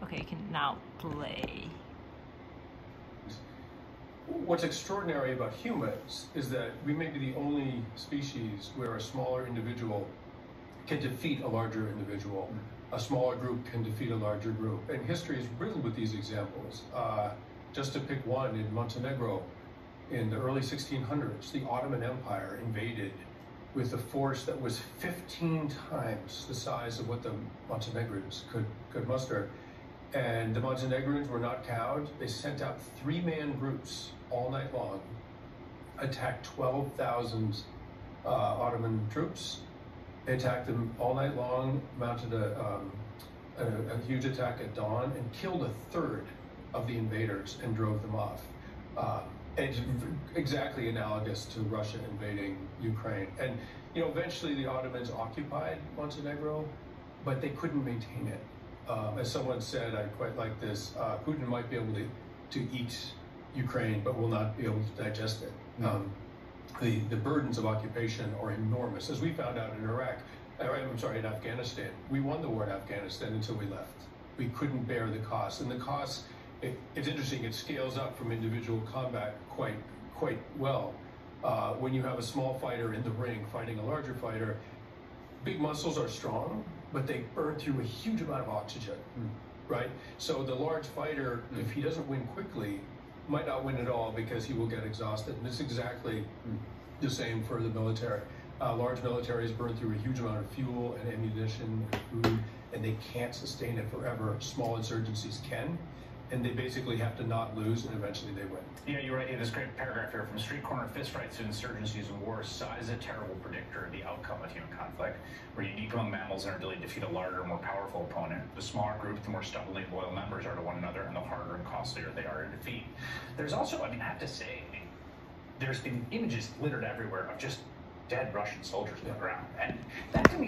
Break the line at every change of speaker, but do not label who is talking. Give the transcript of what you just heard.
Okay, you can now play.
What's extraordinary about humans is that we may be the only species where a smaller individual can defeat a larger individual. A smaller group can defeat a larger group. And history is riddled with these examples. Just to pick one, in Montenegro, in the early 1600s, the Ottoman Empire invaded with a force that was 15 times the size of what the Montenegrins could muster. And the Montenegrins were not cowed. They sent out 3-man groups all night long, attacked 12,000 Ottoman troops. They attacked them all night long, mounted a huge attack at dawn, and killed a third of the invaders and drove them off. It's exactly analogous to Russia invading Ukraine. And eventually the Ottomans occupied Montenegro, but they couldn't maintain it. As someone said, I quite like this, Putin might be able to eat Ukraine, but will not be able to digest it. The burdens of occupation are enormous. As we found out in in Afghanistan. We won the war in Afghanistan until we left. We couldn't bear the cost. And the cost, it's interesting, it scales up from individual combat quite well. When you have a small fighter in the ring fighting a larger fighter, big muscles are strong, but they burn through a huge amount of oxygen, right? So the large fighter, if he doesn't win quickly, might not win at all because he will get exhausted. And it's exactly the same for the military. Large militaries burn through a huge amount of fuel and ammunition and food, and they can't sustain it forever. Small insurgencies can, and they basically have to not lose, and eventually they win.
Yeah, you're right. You have this great paragraph here: from street corner fistfights to insurgencies and wars, size is a terrible predictor of the outcome of human conflict. We're unique among mammals in our ability to defeat a larger, more powerful opponent. The smaller group, the more stubbornly loyal members are to one another, and the harder and costlier they are to defeat. There's also, I have to say, there's been images littered everywhere of just dead Russian soldiers on the ground, and that to me